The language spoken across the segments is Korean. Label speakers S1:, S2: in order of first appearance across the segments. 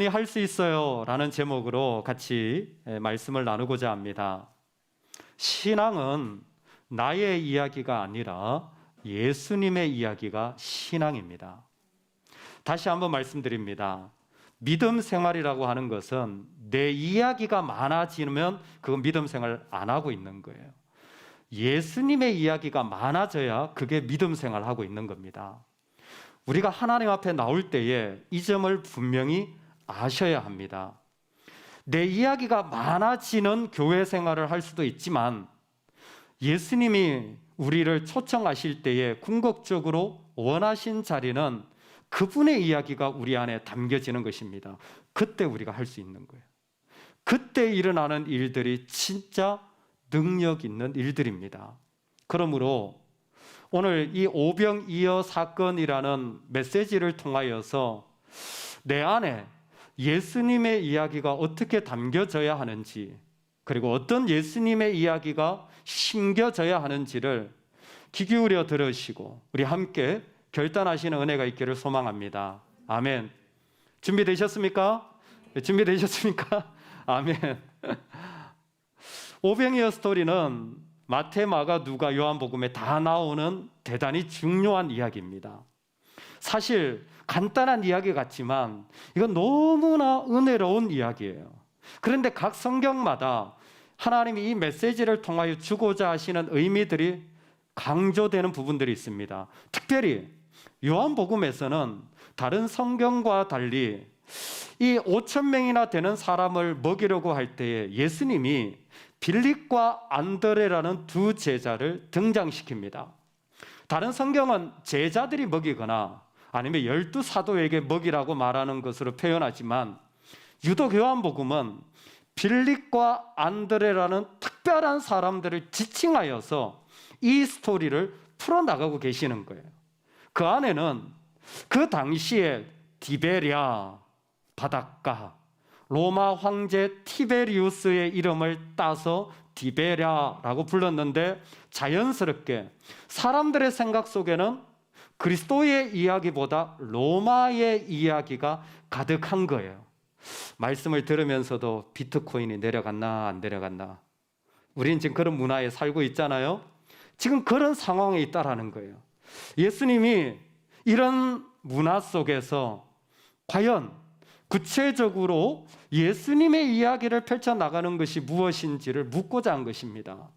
S1: 할 수 있어요 라는 제목으로 같이 말씀을 나누고자 합니다. 신앙은 나의 이야기가 아니라 예수님의 이야기가 신앙입니다. 다시 한번 말씀드립니다. 믿음 생활이라고 하는 것은 내 이야기가 많아지면 그건 믿음 생활 안 하고 있는 거예요. 예수님의 이야기가 많아져야 그게 믿음 생활하고 있는 겁니다. 우리가 하나님 앞에 나올 때에 이 점을 분명히 아셔야 합니다. 내 이야기가 많아지는 교회 생활을 할 수도 있지만 예수님이 우리를 초청하실 때에 궁극적으로 원하신 자리는 그분의 이야기가 우리 안에 담겨지는 것입니다. 그때 우리가 할 수 있는 거예요. 그때 일어나는 일들이 진짜 능력 있는 일들입니다. 그러므로 오늘 이 오병이어 사건이라는 메시지를 통하여서 내 안에 예수님의 이야기가 어떻게 담겨져야 하는지, 그리고 어떤 예수님의 이야기가 심겨져야 하는지를 귀 기울여 들으시고 우리 함께 결단하시는 은혜가 있기를 소망합니다. 아멘. 준비되셨습니까? 준비되셨습니까? 아멘. 오병이어 스토리는 마태, 마가, 누가, 요한복음에 다 나오는 대단히 중요한 이야기입니다. 사실 간단한 이야기 같지만 이건 너무나 은혜로운 이야기예요. 그런데 각 성경마다 하나님이 이 메시지를 통하여 주고자 하시는 의미들이 강조되는 부분들이 있습니다. 특별히 요한복음에서는 다른 성경과 달리 이 5,000명이나 되는 사람을 먹이려고 할 때에 예수님이 빌립과 안드레라는 두 제자를 등장시킵니다. 다른 성경은 제자들이 먹이거나 아니면 12 사도에게 먹이라고 말하는 것으로 표현하지만 유독 요한복음은 빌립과 안드레라는 특별한 사람들을 지칭하여서 이 스토리를 풀어나가고 계시는 거예요. 그 안에는 그 당시에 디베랴 바닷가, 로마 황제 티베리우스의 이름을 따서 디베랴라고 불렀는데 자연스럽게 사람들의 생각 속에는 그리스도의 이야기보다 로마의 이야기가 가득한 거예요. 말씀을 들으면서도 비트코인이 내려갔나 안 내려갔나, 우리는 지금 그런 문화에 살고 있잖아요. 지금 그런 상황에 있다라는 거예요. 예수님이 이런 문화 속에서 과연 구체적으로 예수님의 이야기를 펼쳐나가는 것이 무엇인지를 묻고자 한 것입니다.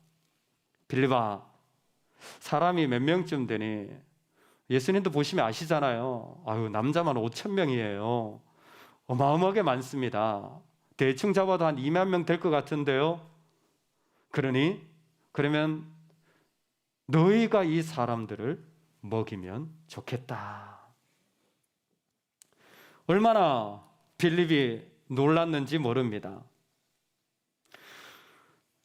S1: 빌립아, 사람이 몇 명쯤 되니? 예수님도 보시면 아시잖아요. 남자만 5,000명이에요. 어마어마하게 많습니다. 대충 잡아도 한 2만 명 될 것 같은데요. 그러면 너희가 이 사람들을 먹이면 좋겠다. 얼마나 빌립이 놀랐는지 모릅니다.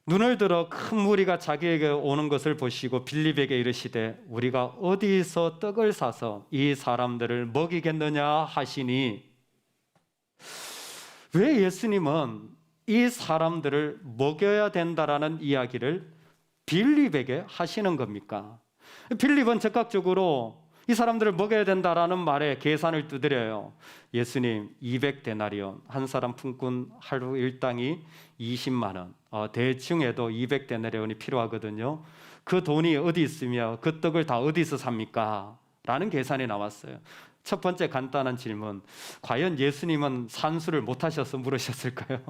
S1: 눈을 들어 큰 무리가 자기에게 오는 것을 보시고 빌립에게 이르시되 우리가 어디서 떡을 사서 이 사람들을 먹이겠느냐 하시니, 왜 예수님은 이 사람들을 먹여야 된다라는 이야기를 빌립에게 하시는 겁니까? 빌립은 즉각적으로 이 사람들을 먹여야 된다라는 말에 계산을 두드려요. 예수님, 200데나리온, 한 사람 품꾼 하루 일당이 20만 원, 대충 해도 200데나리온이 필요하거든요. 그 돈이 어디 있으며 그 떡을 다 어디서 삽니까? 라는 계산이 나왔어요. 첫 번째 간단한 질문, 과연 예수님은 산수를 못하셔서 물으셨을까요?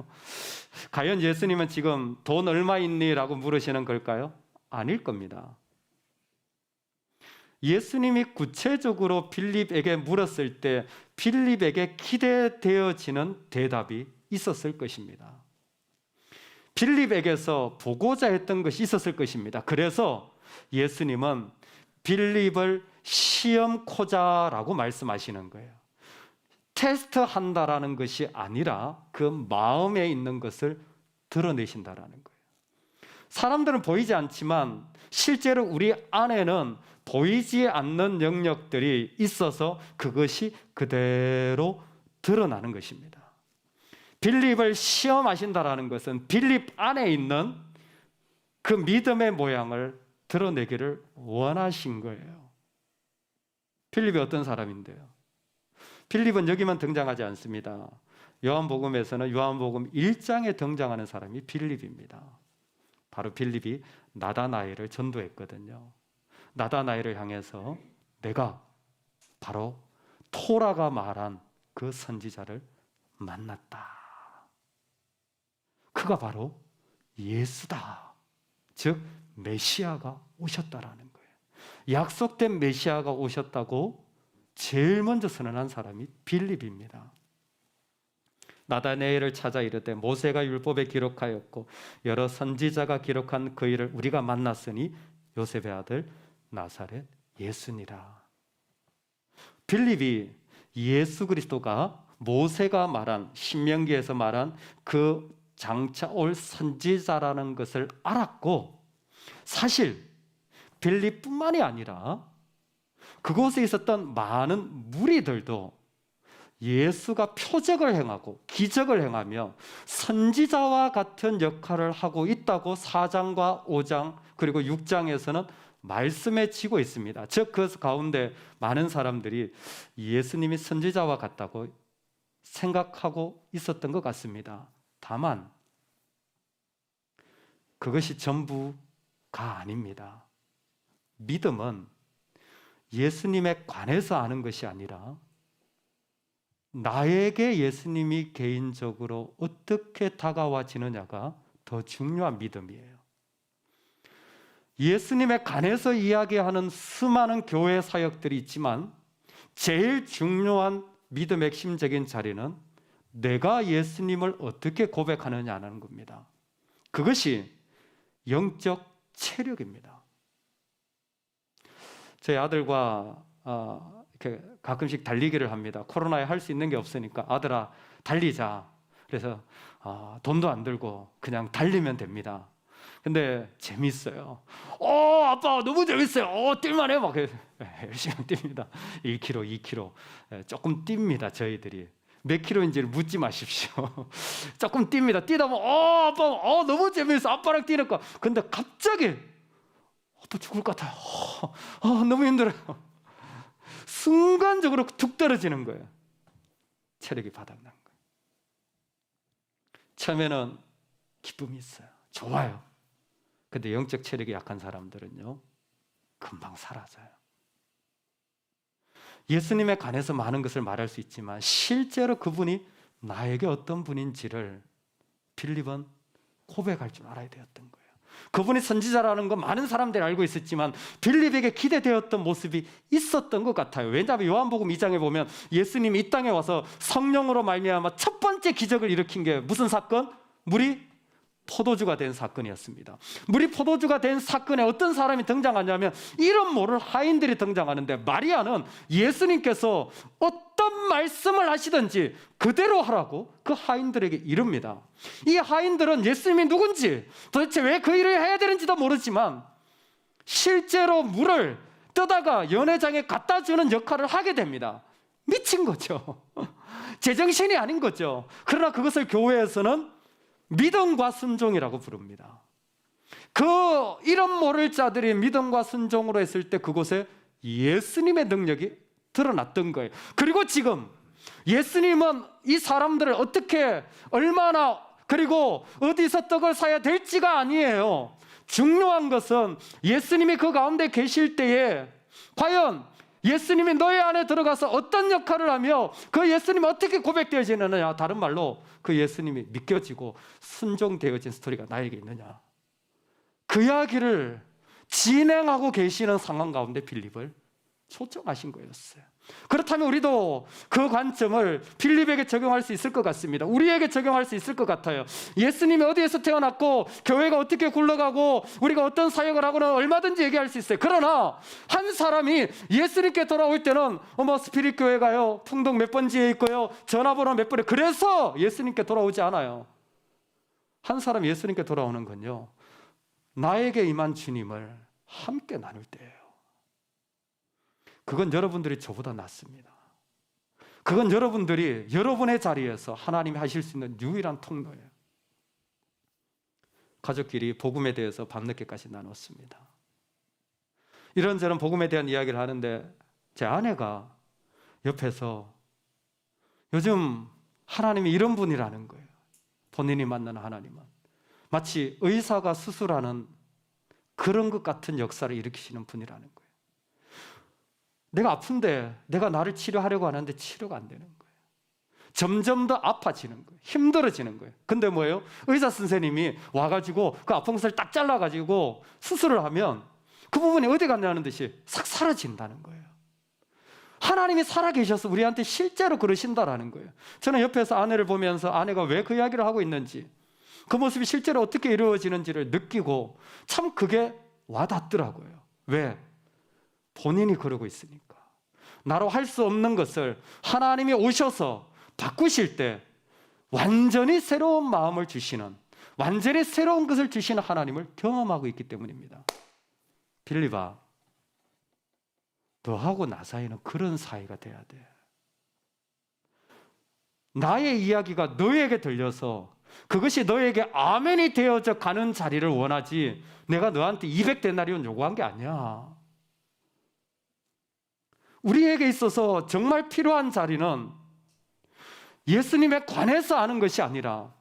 S1: 과연 예수님은 지금 돈 얼마 있니? 라고 물으시는 걸까요? 아닐 겁니다. 예수님이 구체적으로 빌립에게 물었을 때 빌립에게 기대되어지는 대답이 있었을 것입니다. 빌립에게서 보고자 했던 것이 있었을 것입니다. 그래서 예수님은 빌립을 시험코자라고 말씀하시는 거예요. 테스트한다라는 것이 아니라 그 마음에 있는 것을 드러내신다라는 거예요. 사람들은 보이지 않지만 실제로 우리 안에는 보이지 않는 영역들이 있어서 그것이 그대로 드러나는 것입니다. 빌립을 시험하신다라는 것은 빌립 안에 있는 그 믿음의 모양을 드러내기를 원하신 거예요. 빌립이 어떤 사람인데요? 빌립은 여기만 등장하지 않습니다. 요한복음에서는 요한복음 1장에 등장하는 사람이 빌립입니다. 바로 빌립이 나다나엘을 전도했거든요. 나다나엘을 향해서 내가 바로 토라가 말한 그 선지자를 만났다. 그가 바로 예수다. 즉 메시아가 오셨다라는 거예요. 약속된 메시아가 오셨다고 제일 먼저 선언한 사람이 빌립입니다. 나다나엘을 찾아 이르되 모세가 율법에 기록하였고 여러 선지자가 기록한 그 일을 우리가 만났으니 요셉의 아들 나사렛 예수니라. 빌립이 예수 그리스도가 모세가 말한 신명기에서 말한 그 장차 올 선지자라는 것을 알았고, 사실 빌립뿐만이 아니라 그곳에 있었던 많은 무리들도 예수가 표적을 행하고 기적을 행하며 선지자와 같은 역할을 하고 있다고 4장과 5장 그리고 6장에서는 말씀해 지고 있습니다. 즉 그 가운데 많은 사람들이 예수님이 선지자와 같다고 생각하고 있었던 것 같습니다. 다만 그것이 전부가 아닙니다. 믿음은 예수님에 관해서 아는 것이 아니라 나에게 예수님이 개인적으로 어떻게 다가와지느냐가 더 중요한 믿음이에요. 예수님에 관해서 이야기하는 수많은 교회 사역들이 있지만 제일 중요한 믿음의 핵심적인 자리는 내가 예수님을 어떻게 고백하느냐는 겁니다. 그것이 영적 체력입니다. 저희 아들과 이렇게 가끔씩 달리기를 합니다. 코로나에 할 수 있는 게 없으니까 아들아 달리자. 그래서 돈도 안 들고 그냥 달리면 됩니다. 근데 재밌어요. 아빠 너무 재밌어요. 뛸만해. 막 열심히 뜁니다. 1km, 2km 조금 뜁니다. 저희들이 몇 킬로인지를 묻지 마십시오. 조금 뜁니다. 뛰다 보면 아빠 너무 재밌어. 아빠랑 뛰니까. 근데 갑자기 또 죽을 것 같아요. 너무 힘들어요. 순간적으로 툭 떨어지는 거예요. 체력이 바닥난 거예요. 처음에는 기쁨이 있어요. 좋아요. 근데 영적 체력이 약한 사람들은요, 금방 사라져요. 예수님에 관해서 많은 것을 말할 수 있지만 실제로 그분이 나에게 어떤 분인지를 빌립은 고백할 줄 알아야 되었던 거예요. 그분이 선지자라는 건 많은 사람들이 알고 있었지만 빌립에게 기대되었던 모습이 있었던 것 같아요. 왜냐하면 요한복음 2장에 보면 예수님이 이 땅에 와서 성령으로 말미암아 첫 번째 기적을 일으킨 게 무슨 사건? 물이 포도주가 된 사건이었습니다. 물이 포도주가 된 사건에 어떤 사람이 등장하냐면 이름 모를 하인들이 등장하는데, 마리아는 예수님께서 어떤 말씀을 하시든지 그대로 하라고 그 하인들에게 이릅니다. 이 하인들은 예수님이 누군지, 도대체 왜 그 일을 해야 되는지도 모르지만 실제로 물을 떠다가 연회장에 갖다 주는 역할을 하게 됩니다. 미친 거죠. 제정신이 아닌 거죠. 그러나 그것을 교회에서는 믿음과 순종이라고 부릅니다. 그 이름 모를 자들이 믿음과 순종으로 했을 때 그곳에 예수님의 능력이 드러났던 거예요. 그리고 지금 예수님은 이 사람들을 어떻게, 얼마나, 그리고 어디서 떡을 사야 될지가 아니에요. 중요한 것은 예수님이 그 가운데 계실 때에 과연 예수님이 너희 안에 들어가서 어떤 역할을 하며 그 예수님이 어떻게 고백되어지느냐, 다른 말로 그 예수님이 믿겨지고 순종되어진 스토리가 나에게 있느냐, 그 이야기를 진행하고 계시는 상황 가운데 빌립을 초청하신 거였어요. 그렇다면 우리도 그 관점을 빌립에게 적용할 수 있을 것 같습니다. 우리에게 적용할 수 있을 것 같아요. 예수님이 어디에서 태어났고 교회가 어떻게 굴러가고 우리가 어떤 사역을 하고는 얼마든지 얘기할 수 있어요. 그러나 한 사람이 예수님께 돌아올 때는 스피릿 교회 가요, 풍동 몇 번지에 있고요, 전화번호 몇 번에, 그래서 예수님께 돌아오지 않아요. 한 사람이 예수님께 돌아오는 건요, 나에게 임한 주님을 함께 나눌 때예요. 그건 여러분들이 저보다 낫습니다. 그건 여러분들이 여러분의 자리에서 하나님이 하실 수 있는 유일한 통로예요. 가족끼리 복음에 대해서 밤늦게까지 나눴습니다. 이런저런 복음에 대한 이야기를 하는데 제 아내가 옆에서 요즘 하나님이 이런 분이라는 거예요. 본인이 만나는 하나님은 마치 의사가 수술하는 그런 것 같은 역사를 일으키시는 분이라는 거예요. 내가 아픈데 내가 나를 치료하려고 하는데 치료가 안 되는 거예요. 점점 더 아파지는 거예요. 힘들어지는 거예요. 근데 뭐예요? 의사 선생님이 와가지고 그 아픈 것을 딱 잘라가지고 수술을 하면 그 부분이 어디 갔냐는 듯이 싹 사라진다는 거예요. 하나님이 살아계셔서 우리한테 실제로 그러신다라는 거예요. 저는 옆에서 아내를 보면서 아내가 왜 그 이야기를 하고 있는지, 그 모습이 실제로 어떻게 이루어지는지를 느끼고 참 그게 와닿더라고요. 왜? 본인이 그러고 있으니까. 나로 할 수 없는 것을 하나님이 오셔서 바꾸실 때 완전히 새로운 마음을 주시는, 완전히 새로운 것을 주시는 하나님을 경험하고 있기 때문입니다. 빌립아, 너하고 나 사이는 그런 사이가 돼야 돼. 나의 이야기가 너에게 들려서 그것이 너에게 아멘이 되어져 가는 자리를 원하지, 내가 너한테 200데나리온 요구한 게 아니야. 우리에게 있어서 정말 필요한 자리는 예수님에 관해서 아는 것이 아니라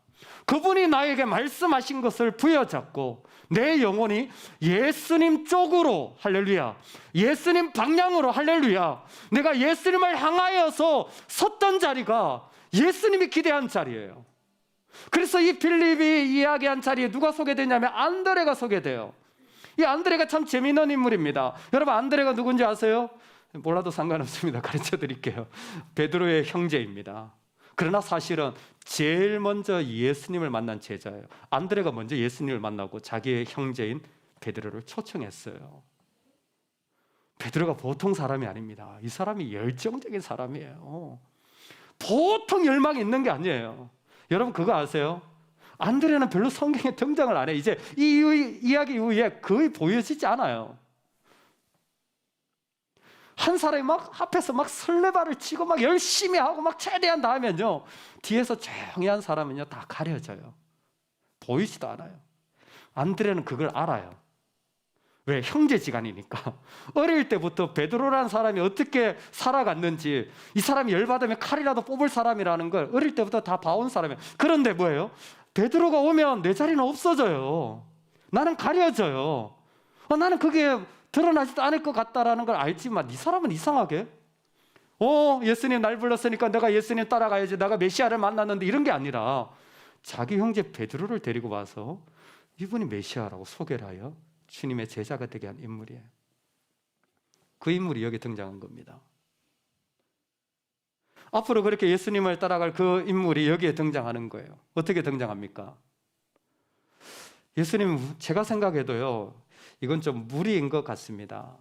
S1: 그분이 나에게 말씀하신 것을 부여잡고 내 영혼이 예수님 쪽으로, 할렐루야, 예수님 방향으로, 할렐루야, 내가 예수님을 향하여서 섰던 자리가 예수님이 기대한 자리예요. 그래서 이 빌립이 이야기한 자리에 누가 소개되냐면 안드레가 소개돼요. 이 안드레가 참 재미있는 인물입니다. 여러분, 안드레가 누군지 아세요? 몰라도 상관없습니다. 가르쳐 드릴게요. 베드로의 형제입니다. 그러나 사실은 제일 먼저 예수님을 만난 제자예요. 안드레가 먼저 예수님을 만나고 자기의 형제인 베드로를 초청했어요. 베드로가 보통 사람이 아닙니다. 이 사람이 열정적인 사람이에요. 보통 열망이 있는 게 아니에요. 여러분 그거 아세요? 안드레는 별로 성경에 등장을 안 해. 이제 이 이야기 이후에 거의 보여지지 않아요. 한 사람이 막 앞에서 막 설레발을 치고 막 열심히 하고 막 최대한 다 하면요, 뒤에서 조용히 한 사람은요 다 가려져요. 보이지도 않아요. 안드레는 그걸 알아요. 왜? 형제지간이니까. 어릴 때부터 베드로라는 사람이 어떻게 살아갔는지, 이 사람이 열받으면 칼이라도 뽑을 사람이라는 걸 어릴 때부터 다 봐온 사람이에요. 그런데 뭐예요? 베드로가 오면 내 자리는 없어져요. 나는 가려져요. 나는 그게 드러나지도 않을 것 같다라는 걸 알지만 이 사람은 이상하게 예수님 날 불렀으니까 내가 예수님 따라가야지, 내가 메시아를 만났는데, 이런 게 아니라 자기 형제 베드로를 데리고 와서 이분이 메시아라고 소개를 하여 주님의 제자가 되게 한 인물이에요. 그 인물이 여기 등장한 겁니다. 앞으로 그렇게 예수님을 따라갈 그 인물이 여기에 등장하는 거예요. 어떻게 등장합니까? 예수님, 제가 생각해도요, 이건 좀 무리인 것 같습니다.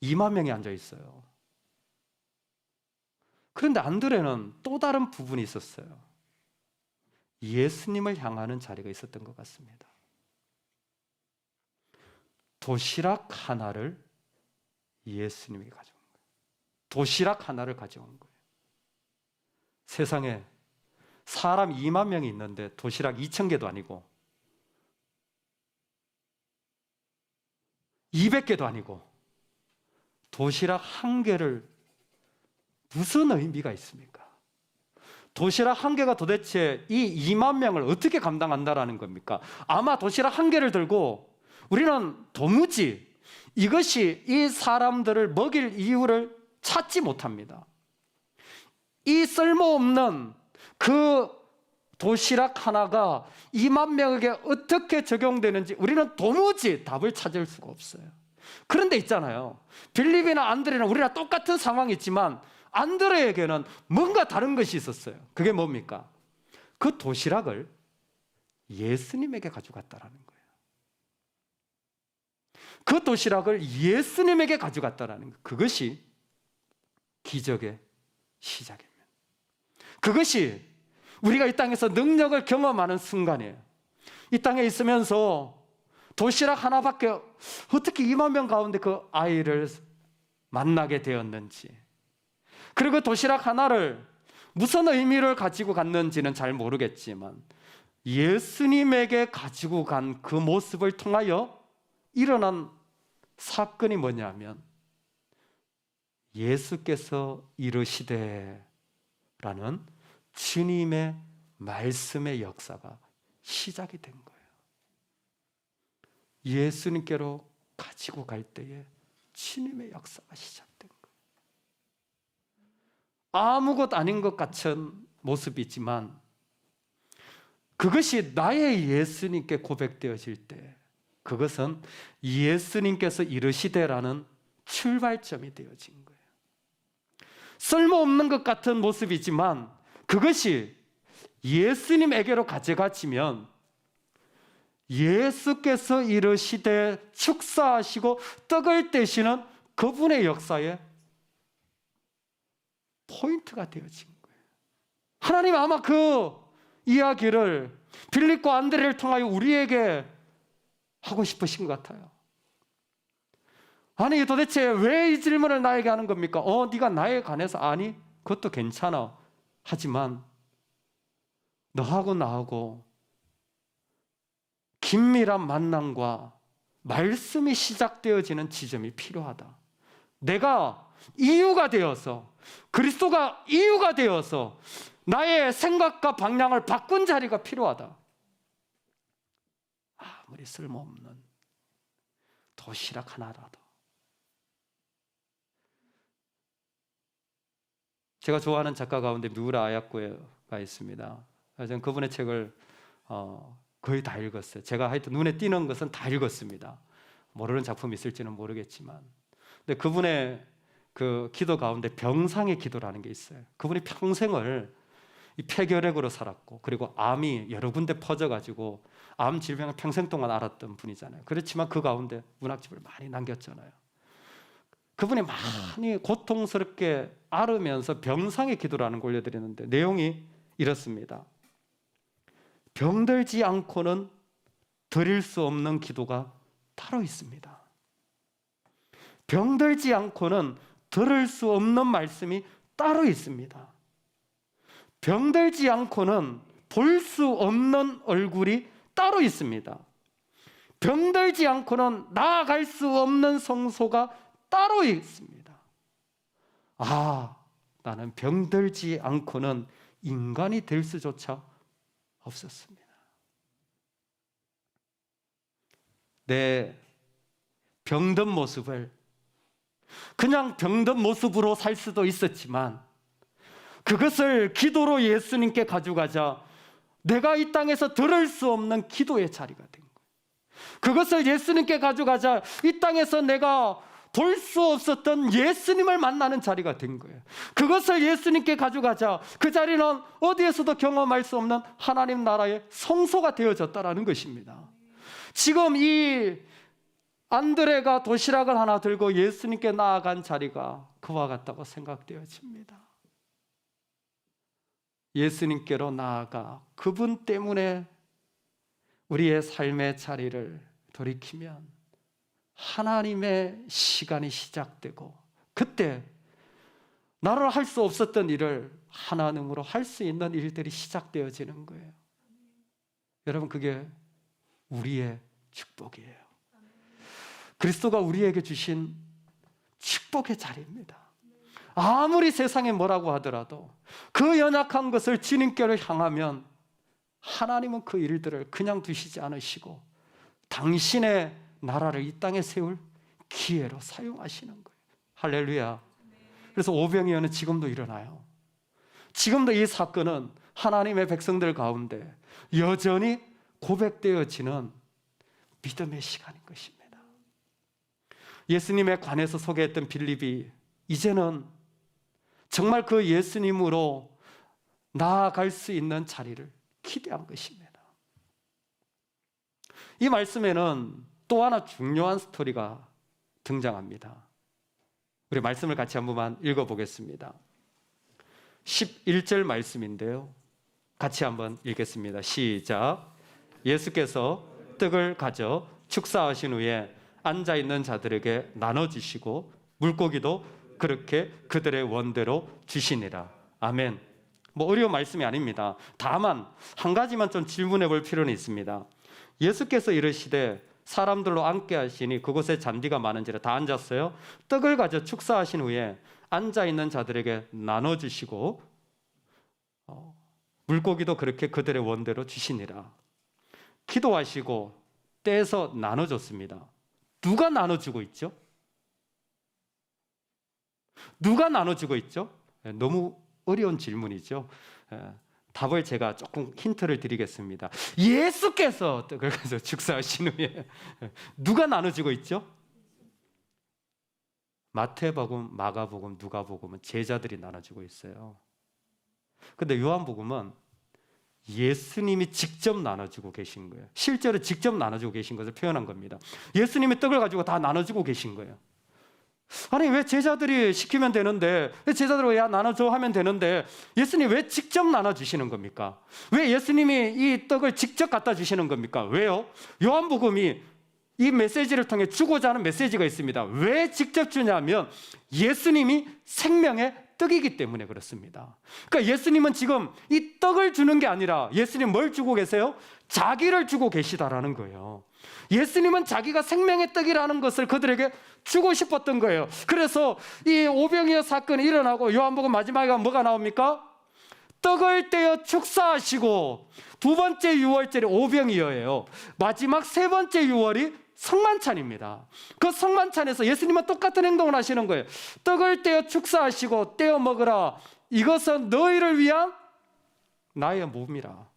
S1: 2만 명이 앉아 있어요. 그런데 안드레는 또 다른 부분이 있었어요. 예수님을 향하는 자리가 있었던 것 같습니다. 도시락 하나를 예수님이 가져온 거예요. 도시락 하나를 가져온 거예요. 세상에 사람 2만 명이 있는데 도시락 2,000개도 아니고 200개도 아니고 도시락 한 개를 무슨 의미가 있습니까? 도시락 한 개가 도대체 이 2만 명을 어떻게 감당한다라는 겁니까? 아마 도시락 한 개를 들고 우리는 도무지 이것이 이 사람들을 먹일 이유를 찾지 못합니다. 이 쓸모없는 그 도시락 하나가 2만 명에게 어떻게 적용되는지 우리는 도무지 답을 찾을 수가 없어요. 그런데 있잖아요, 빌립이나 안드레는 우리랑 똑같은 상황이지만 안드레에게는 뭔가 다른 것이 있었어요. 그게 뭡니까? 그 도시락을 예수님에게 가져갔다라는 거예요. 그 도시락을 예수님에게 가져갔다라는 것, 그것이 기적의 시작입니다. 그것이 우리가 이 땅에서 능력을 경험하는 순간이에요. 이 땅에 있으면서 도시락 하나밖에 어떻게 2만 명 가운데 그 아이를 만나게 되었는지, 그리고 도시락 하나를 무슨 의미를 가지고 갔는지는 잘 모르겠지만 예수님에게 가지고 간 그 모습을 통하여 일어난 사건이 뭐냐면 예수께서 이르시되 라는 주님의 말씀의 역사가 시작이 된 거예요. 예수님께로 가지고 갈 때에 주님의 역사가 시작된 거예요. 아무것도 아닌 것 같은 모습이지만 그것이 나의 예수님께 고백되어질 때 그것은 예수님께서 이르시되라는 출발점이 되어진 거예요. 쓸모없는 것 같은 모습이지만 그것이 예수님에게로 가져가지면 예수께서 이르시되 축사하시고 떡을 떼시는 그분의 역사에 포인트가 되어진 거예요. 하나님 아마 그 이야기를 빌립과 안드레를 통하여 우리에게 하고 싶으신 것 같아요. 아니 도대체 왜 이 질문을 나에게 하는 겁니까? 네가 나에 관해서 아니 그것도 괜찮아. 하지만 너하고 나하고 긴밀한 만남과 말씀이 시작되어지는 지점이 필요하다. 내가 이유가 되어서 그리스도가 이유가 되어서 나의 생각과 방향을 바꾼 자리가 필요하다. 아무리 쓸모없는 도시락 하나라도. 제가 좋아하는 작가 가운데 미우라 아야코가 있습니다. 저는 그분의 책을 거의 다 읽었어요. 제가 하여튼 눈에 띄는 것은 다 읽었습니다. 모르는 작품이 있을지는 모르겠지만, 근데 그분의 그 기도 가운데 병상의 기도라는 게 있어요. 그분이 평생을 이 폐결핵으로 살았고, 그리고 암이 여러 군데 퍼져가지고 암 질병을 평생 동안 앓았던 분이잖아요. 그렇지만 그 가운데 문학집을 많이 남겼잖아요. 그분이 많이 고통스럽게 앓으면서 병상의 기도라는 걸 올려드리는데 내용이 이렇습니다. 병들지 않고는 드릴 수 없는 기도가 따로 있습니다. 병들지 않고는 들을 수 없는 말씀이 따로 있습니다. 병들지 않고는 볼 수 없는 얼굴이 따로 있습니다. 병들지 않고는 나아갈 수 없는 성소가 따로 있습니다. 나는 병들지 않고는 인간이 될 수조차 없었습니다. 내 병든 모습을 그냥 병든 모습으로 살 수도 있었지만 그것을 기도로 예수님께 가져가자 내가 이 땅에서 들을 수 없는 기도의 자리가 된 거예요. 그것을 예수님께 가져가자 이 땅에서 내가 볼 수 없었던 예수님을 만나는 자리가 된 거예요. 그것을 예수님께 가져가자 그 자리는 어디에서도 경험할 수 없는 하나님 나라의 성소가 되어졌다라는 것입니다. 지금 이 안드레가 도시락을 하나 들고 예수님께 나아간 자리가 그와 같다고 생각되어집니다. 예수님께로 나아가 그분 때문에 우리의 삶의 자리를 돌이키면 하나님의 시간이 시작되고 그때 나로 할 수 없었던 일을 하나님으로 할 수 있는 일들이 시작되어지는 거예요. 여러분 그게 우리의 축복이에요. 그리스도가 우리에게 주신 축복의 자리입니다. 아무리 세상에 뭐라고 하더라도 그 연약한 것을 주님께로 향하면 하나님은 그 일들을 그냥 두시지 않으시고 당신의 나라를 이 땅에 세울 기회로 사용하시는 거예요. 할렐루야. 그래서 오병이어는 지금도 일어나요. 지금도 이 사건은 하나님의 백성들 가운데 여전히 고백되어지는 믿음의 시간인 것입니다. 예수님에 관해서 소개했던 빌립이 이제는 정말 그 예수님으로 나아갈 수 있는 자리를 기대한 것입니다. 이 말씀에는 또 하나 중요한 스토리가 등장합니다. 우리 말씀을 같이 한 번만 읽어보겠습니다. 11절 말씀인데요. 같이 한번 읽겠습니다. 시작. 예수께서 떡을 가져 축사하신 후에 앉아있는 자들에게 나눠주시고 물고기도 그렇게 그들의 원대로 주시니라. 아멘. 어려운 말씀이 아닙니다. 다만 한 가지만 좀 질문해 볼 필요는 있습니다. 예수께서 이르시되 사람들로 앉게 하시니 그곳에 잔디가 많은지라 다 앉았어요. 떡을 가져 축사하신 후에 앉아있는 자들에게 나눠주시고 물고기도 그렇게 그들의 원대로 주시니라. 기도하시고 떼서 나눠줬습니다. 누가 나눠주고 있죠? 누가 나눠주고 있죠? 너무 어려운 질문이죠. 답을 제가 조금 힌트를 드리겠습니다. 예수께서 떡을 가서 축사하신 후에 누가 나눠주고 있죠? 마태복음, 마가복음, 누가복음은 제자들이 나눠주고 있어요. 근데 요한복음은 예수님이 직접 나눠주고 계신 거예요. 실제로 직접 나눠주고 계신 것을 표현한 겁니다. 예수님이 떡을 가지고 다 나눠주고 계신 거예요. 아니, 왜 제자들이 시키면 되는데, 왜 제자들이 야 나눠줘 하면 되는데 예수님 왜 직접 나눠주시는 겁니까? 왜 예수님이 이 떡을 직접 갖다 주시는 겁니까? 왜요? 요한복음이 이 메시지를 통해 주고자 하는 메시지가 있습니다. 왜 직접 주냐면 예수님이 생명의 떡이기 때문에 그렇습니다. 그러니까 예수님은 지금 이 떡을 주는 게 아니라 예수님 뭘 주고 계세요? 자기를 주고 계시다라는 거예요. 예수님은 자기가 생명의 떡이라는 것을 그들에게 주고 싶었던 거예요. 그래서 이 오병이어 사건이 일어나고 요한복음 마지막에 뭐가 나옵니까? 떡을 떼어 축사하시고 두 번째 유월절이 오병이어예요. 마지막 세 번째 유월이 성만찬입니다. 그 성만찬에서 예수님은 똑같은 행동을 하시는 거예요. 떡을 떼어 축사하시고 떼어 먹으라. 이것은 너희를 위한 나의 몸이라.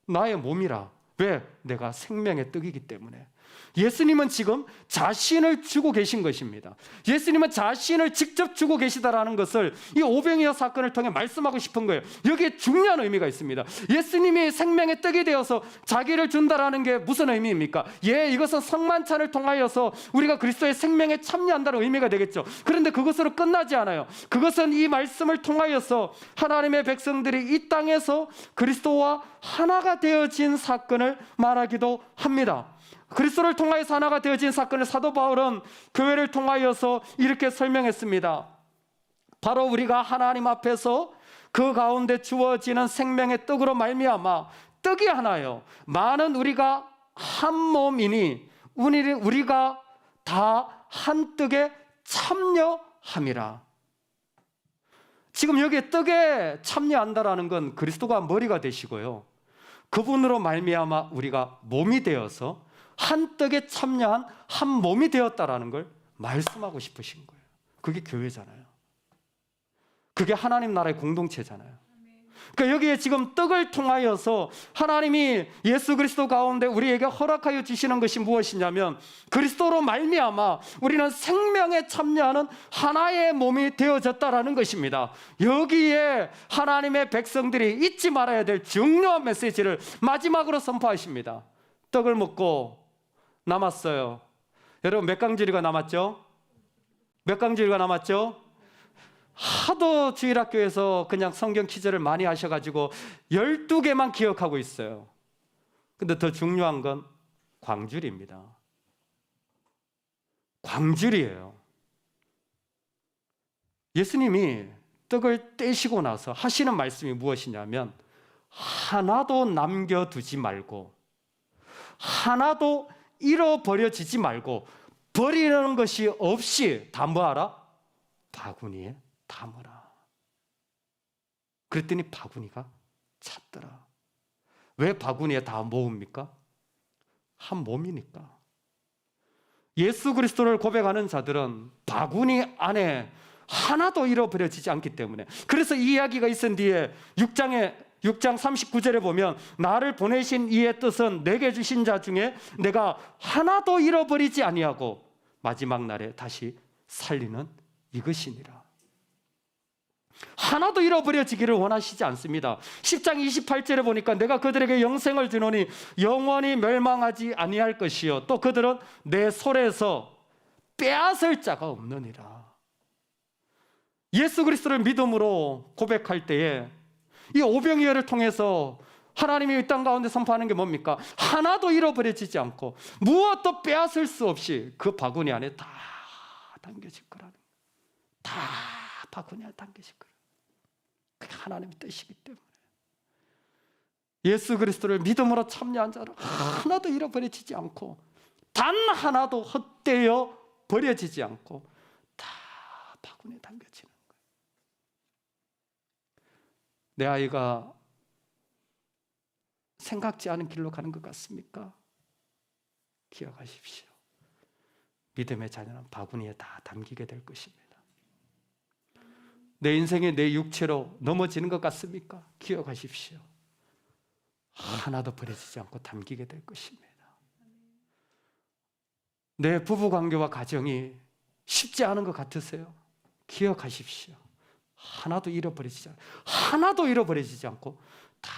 S1: 나의 몸이라. 왜? 내가 생명의 떡이기 때문에. 예수님은 지금 자신을 주고 계신 것입니다. 예수님은 자신을 직접 주고 계시다라는 것을 이 오병이어 사건을 통해 말씀하고 싶은 거예요. 여기에 중요한 의미가 있습니다. 예수님이 생명의 떡이 되어서 자기를 준다라는 게 무슨 의미입니까? 이것은 성만찬을 통하여서 우리가 그리스도의 생명에 참여한다는 의미가 되겠죠. 그런데 그것으로 끝나지 않아요. 그것은 이 말씀을 통하여서 하나님의 백성들이 이 땅에서 그리스도와 하나가 되어진 사건을 말하기도 합니다. 그리스도를 통하여서 하나가 되어진 사건을 사도 바울은 교회를 통하여서 이렇게 설명했습니다. 바로 우리가 하나님 앞에서 그 가운데 주어지는 생명의 떡으로 말미암아 떡이 하나요. 많은 우리가 한 몸이니 우리가 다 한 떡에 참여함이라. 지금 여기에 떡에 참여한다라는 건 그리스도가 머리가 되시고요. 그분으로 말미암아 우리가 몸이 되어서 한 떡에 참여한 한 몸이 되었다라는 걸 말씀하고 싶으신 거예요. 그게 교회잖아요. 그게 하나님 나라의 공동체잖아요. 그러니까 여기에 지금 떡을 통하여서 하나님이 예수 그리스도 가운데 우리에게 허락하여 주시는 것이 무엇이냐면 그리스도로 말미암아 우리는 생명에 참여하는 하나의 몸이 되어졌다라는 것입니다. 여기에 하나님의 백성들이 잊지 말아야 될 중요한 메시지를 마지막으로 선포하십니다. 떡을 먹고 남았어요. 여러분 몇 강주리가 남았죠? 몇 강주리가 남았죠? 하도 주일학교에서 그냥 성경 퀴즈를 많이 하셔가지고 12개만 기억하고 있어요. 근데 더 중요한 건 광주리입니다. 광주리예요. 예수님이 떡을 떼시고 나서 하시는 말씀이 무엇이냐면 하나도 남겨두지 말고 하나도 잃어버려지지 말고 버리는 것이 없이 다 뭐하라? 바구니에 담으라. 그랬더니 바구니가 찼더라. 왜 바구니에 다 모읍니까? 한 몸이니까. 예수 그리스도를 고백하는 자들은 바구니 안에 하나도 잃어버려지지 않기 때문에. 그래서 이 이야기가 있은 뒤에 6장 39절에 보면 나를 보내신 이의 뜻은 내게 주신 자 중에 내가 하나도 잃어버리지 아니하고 마지막 날에 다시 살리는 이것이니라. 하나도 잃어버려지기를 원하시지 않습니다. 10장 28절에 보니까 내가 그들에게 영생을 주노니 영원히 멸망하지 아니할 것이요 또 그들은 내 손에서 빼앗을 자가 없느니라. 예수 그리스도를 믿음으로 고백할 때에 이 오병이어를 통해서 하나님이 이 땅 가운데 선포하는 게 뭡니까? 하나도 잃어버려지지 않고 무엇도 빼앗을 수 없이 그 바구니 안에 다 담겨질 거라는 거예요. 다 바구니 안에 담겨질 거예요. 그게 하나님의 뜻이기 때문에 예수 그리스도를 믿음으로 참여한 자는 하나도 잃어버려지지 않고 단 하나도 헛되어 버려지지 않고 다 바구니에 담겨지는 거예요. 내 아이가 생각지 않은 길로 가는 것 같습니까? 기억하십시오. 믿음의 자녀는 바구니에 다 담기게 될 것입니다. 내 인생이 내 육체로 넘어지는 것 같습니까? 기억하십시오. 하나도 버려지지 않고 담기게 될 것입니다. 내 부부관계와 가정이 쉽지 않은 것 같으세요? 기억하십시오. 하나도 잃어버리지 않고 다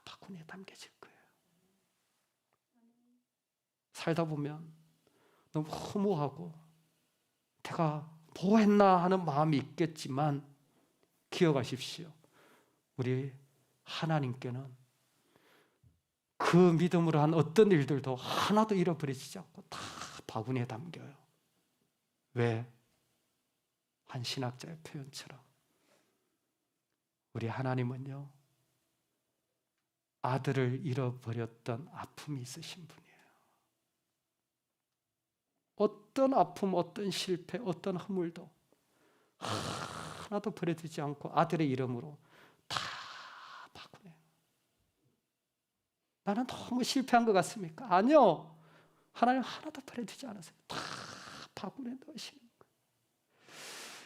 S1: 바구니에 담겨질 거예요. 살다 보면 너무 허무하고 내가 뭐 했나 하는 마음이 있겠지만 기억하십시오. 우리 하나님께는 그 믿음으로 한 어떤 일들도 하나도 잃어버리지 않고 다 바구니에 담겨요. 왜? 한 신학자의 표현처럼 우리 하나님은요, 아들을 잃어버렸던 아픔이 있으신 분이에요. 어떤 아픔, 어떤 실패, 어떤 허물도 하나도 버려두지 않고 아들의 이름으로 다 바꾸네요. 나는 너무 실패한 것 같습니까? 아니요. 하나님 하나도 버려두지 않으세요. 다 바구니에 넣으시는 거예요.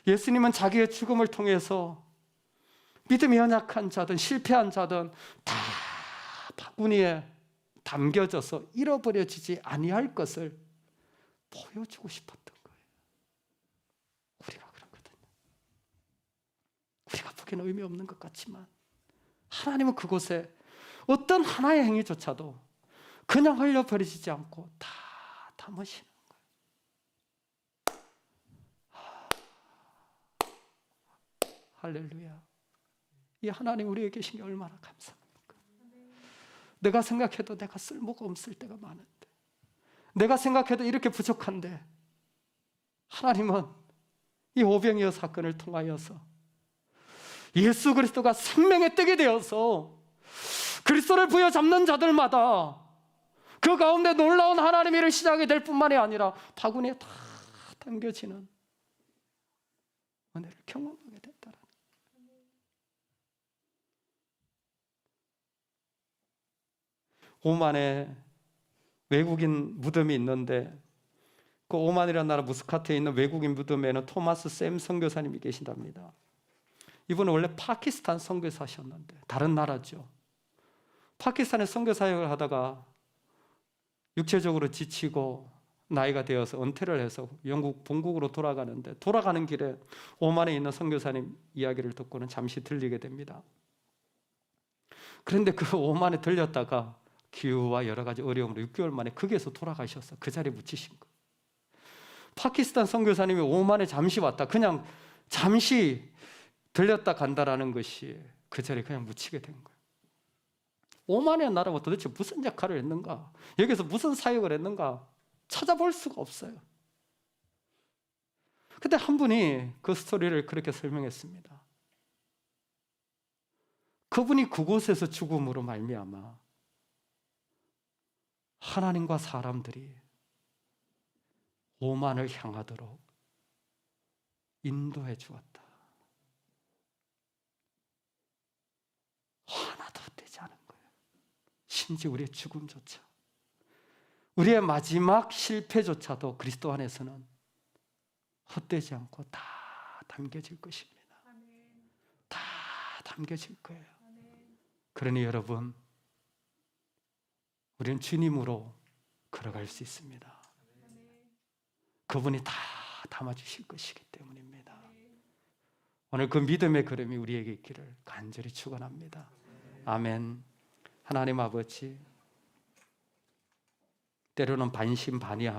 S1: 예수님은 자기의 죽음을 통해서 믿음이 연약한 자든 실패한 자든 다 바구니에 담겨져서 잃어버려지지 아니할 것을 보여주고 싶었던 거예요. 우리가 그렇거든요. 우리가 보기에는 의미 없는 것 같지만 하나님은 그곳에 어떤 하나의 행위조차도 그냥 흘려버리지 않고 다 담으시는 거예요. 할렐루야. 이 하나님 우리에게 계신 게 얼마나 감사합니까? 내가 생각해도 내가 쓸모가 없을 때가 많은데, 내가 생각해도 이렇게 부족한데 하나님은 이 오병이어 사건을 통하여서 예수 그리스도가 생명의 떡이 되어서 그리스도를 부여잡는 자들마다 그 가운데 놀라운 하나님의 일을 시작이 될 뿐만이 아니라 바구니에 다 담겨지는 은혜를 경험하게 됐다는 거예요. 오만에 외국인 무덤이 있는데 그 오만이라는 나라 무스카트에 있는 외국인 무덤에는 토마스 샘 선교사님이 계신답니다. 이분은 원래 파키스탄 선교사셨는데 다른 나라죠. 파키스탄에 선교사역을 하다가 육체적으로 지치고 나이가 되어서 은퇴를 해서 영국 본국으로 돌아가는데 돌아가는 길에 오만에 있는 선교사님 이야기를 듣고는 잠시 들리게 됩니다. 그런데 그 오만에 들렸다가 기후와 여러 가지 어려움으로 6개월 만에 거기에서 돌아가셔서 그 자리에 묻히신 거예요. 파키스탄 선교사님이 오만에 잠시 왔다, 그냥 잠시 들렸다 간다라는 것이 그 자리에 그냥 묻히게 된 거예요. 오만의 나라가 도대체 무슨 역할을 했는가, 여기서 무슨 사역을 했는가 찾아볼 수가 없어요. 근데 한 분이 그 스토리를 그렇게 설명했습니다. 그분이 그곳에서 죽음으로 말미암아 하나님과 사람들이 오만을 향하도록 인도해 주었다. 하나도 되지 않은 거예요. 심지어 우리의 죽음조차, 우리의 마지막 실패조차도 그리스도 안에서는 헛되지 않고 다 담겨질 것입니다. 다 담겨질 거예요. 그러니 여러분, 우리는 주님으로 걸어갈 수 있습니다. 그분이 다 담아주실 것이기 때문입니다. 오늘 그 믿음의 걸음이 우리에게 있기를 간절히 축원합니다. 아멘. 하나님 아버지, 때로는 반신반의합니다.